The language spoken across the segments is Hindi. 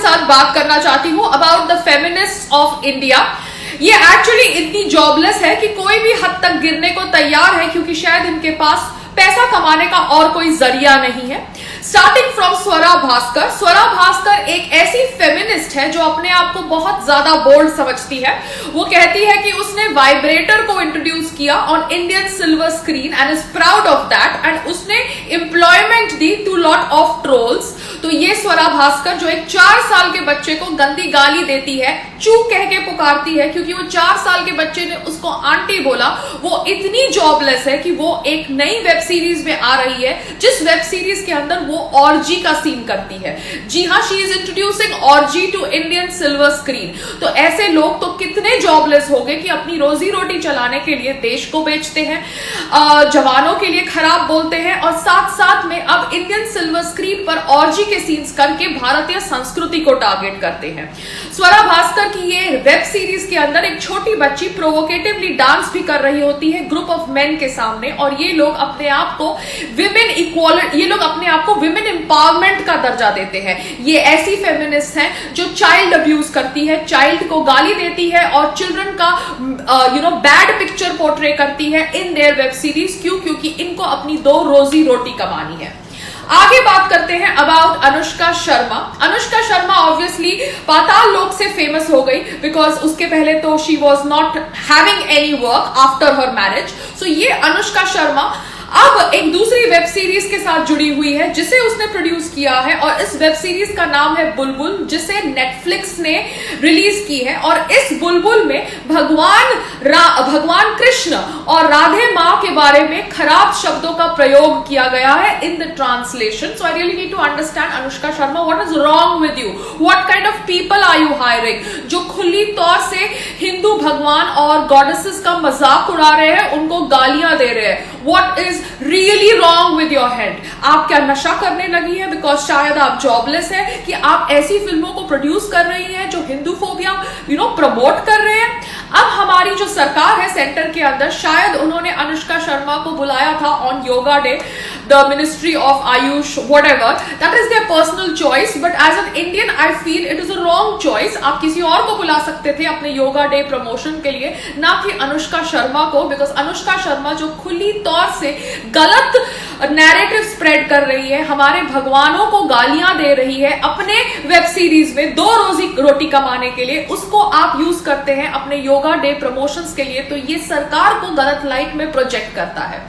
साथ बात करना चाहती हूँ about the feminist of India. ये एक्चुअली इतनी जॉबलेस है कि कोई भी हद तक गिरने को तैयार है, क्योंकि शायद इनके पास पैसा कमाने का और कोई जरिया नहीं है। Starting from Swara Bhaskar. स्वरा भास्कर एक ऐसी फेमिनिस्ट है जो अपने आप को बहुत ज्यादा बोल्ड समझती है। वो कहती है कि उसने वाइब्रेटर को इंट्रोड्यूस किया on Indian silver screen and is proud of that, and उसने एम्प्लॉयमेंट दी टू लॉट ऑफ ट्रोल्स। तो ये स्वरा भास्कर जो एक 4 साल के बच्चे को गंदी गाली देती है, चू कह के पुकारती है, क्योंकि वो 4 साल के बच्चे ने उसको आंटी बोला, वो इतनी जॉबलेस है कि वो एक नई वेब सीरीज में आ रही है जिस वेब सीरीज के अंदर वो ऑर्जी का सीन करती है। जी हाँ, she is introducing orgy to Indian silver screen. तो ऐसे लोग तो कितने जॉबलेस हो गए कि अपनी रोजी रोटी चलाने के लिए देश को बेचते हैं, जवानों के लिए खराब बोलते हैं, और साथ साथ में अब इंडियन सिल्वर स्क्रीन पर ऑर्जी के सीन्स करके भारतीय संस्कृति को टारगेट करते हैं। स्वरा भास्कर की ये वेब सीरीज के अंदर एक छोटी बच्ची प्रोवोकेटिवली डांस भी कर रही होती है ग्रुप ऑफ मेन के सामने, और ये लोग अपने आप को विमेन इक्वालिटी, ये लोग अपने आप को विमेन एम्पावरमेंट का दर्जा देते हैं। ये ऐसी फेमिनिस्ट हैं जो चाइल्ड अब्यूज करती है, चाइल्ड को गाली देती है और चिल्ड्रन का बैड पिक्चर पोर्ट्रे करती है इन देयर वेब सीरीज। क्यों? क्योंकि इनको अपनी 2 रोजी रोटी कमानी है। आगे बात करते हैं अबाउट अनुष्का शर्मा। अनुष्का शर्मा ऑब्वियसली पाताल लोक से फेमस हो गई बिकॉज उसके पहले तो she was not having any work after her marriage. So ये अनुष्का शर्मा अब एक दूसरी वेब सीरीज के साथ जुड़ी हुई है जिसे उसने प्रोड्यूस किया है, और इस वेब सीरीज का नाम है बुलबुल, जिसे नेटफ्लिक्स ने रिलीज की है। और इस बुलबुल में भगवान कृष्ण और राधे माँ के बारे में खराब शब्दों का प्रयोग किया गया है in the translation. So I really need to understand Anushka Sharma, what is wrong with you, what kind of people are you hiring, जो खुली तौर से हिंदू भगवान और गॉडेसेस का मजाक उड़ा रहे हैं, उनको गालियां दे रहे हैं। What is really wrong with your head? आप क्या नशा करने लगी है? बिकॉज शायद आप जॉबलेस है कि आप ऐसी फिल्मों को प्रोड्यूस कर रही हैं जो हिंदू फोबिया प्रमोट कर रहे हैं। अब हमारी जो सरकार है सेंटर के अंदर, शायद उन्होंने अनुष्का शर्मा को बुलाया था on yoga day, the ministry of AYUSH, whatever, that is there personal choice, but as an Indian I feel it is a wrong choice. आप किसी और को बुला सकते थे अपने योगा डे प्रमोशन के लिए, ना कि अनुष्का शर्मा को, बिकॉज अनुष्का शर्मा जो खुली तौर से गलत नैरेटिव स्प्रेड कर रही है, हमारे भगवानों को गालियां दे रही है अपने वेब सीरीज में 2 रोजी रोटी कमाने के लिए, उसको आप यूज करते हैं अपने योगा डे प्रमोशंस के लिए, तो ये सरकार को गलत लाइट में प्रोजेक्ट करता है।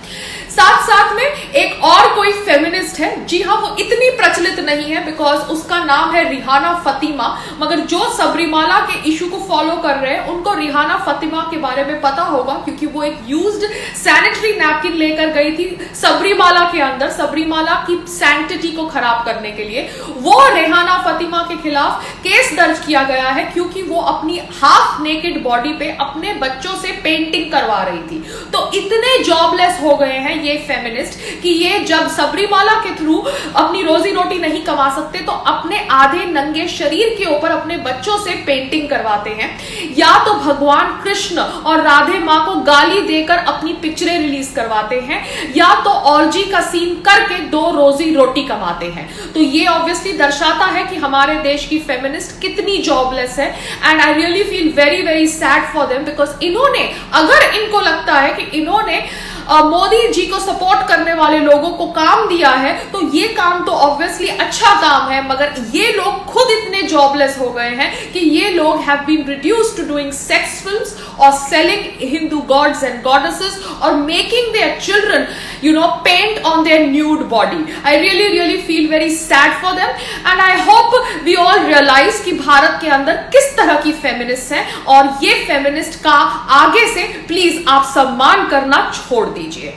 साथ साथ में एक और कोई फेमिनिस्ट है, जी हाँ, वो इतनी प्रचलित नहीं है बिकॉज उसका नाम है रिहाना फतिमा, मगर जो सबरीमाला के इशू को फॉलो कर रहे हैं उनको रिहाना फतिमा के बारे में पता होगा, क्योंकि वो एक यूज्ड सैनिटरी नैपकिन लेकर गई थी सबरीमाला के अंदर, सबरीमाला की सैंक्टिटी को खराब करने के लिए। वो रिहाना फतिमा के खिलाफ केस दर्ज किया गया है क्योंकि वो अपनी हाफ नेकेड बॉडी पे अपने बच्चों से पेंटिंग करवा रही थी। तो इतने जॉबलेस हो गए हैं ये फेमिनिस्ट कि ये जब सबरीमाला के थ्रू अपनी रोजी रोटी नहीं कमा सकते तो अपने आधे नंगे शरीर के ऊपर अपने बच्चों से पेंटिंग करवाते हैं, या तो भगवान कृष्ण और राधे माँ को गाली देकर अपनी पिक्चरें रिलीज करवाते हैं, या तो ऑर्जी का सीन करके 2 रोजी रोटी कमाते हैं। तो ये ऑब्वियसली दर्शाता है कि हमारे देश की फेमिनिस्ट कितनी जॉबलेस है, and I really feel very very sad for them, because इन्होंने, अगर इनको लगता है कि इन्होंने मोदी जी को सपोर्ट करने वाले लोगों को काम दिया है तो ये काम तो ऑब्वियसली अच्छा काम है, मगर ये लोग खुद इतने जॉबलेस हो गए हैं कि ये लोग have been reduced to doing sex films और selling Hindu gods and goddesses और making their children paint on their nude body. I really feel very sad for them, and I hope we all realise कि भारत के अंदर किस तरह की फेमिनिस्ट है, और ये फेमिनिस्ट का आगे से प्लीज आप सम्मान करना छोड़ दीजिए।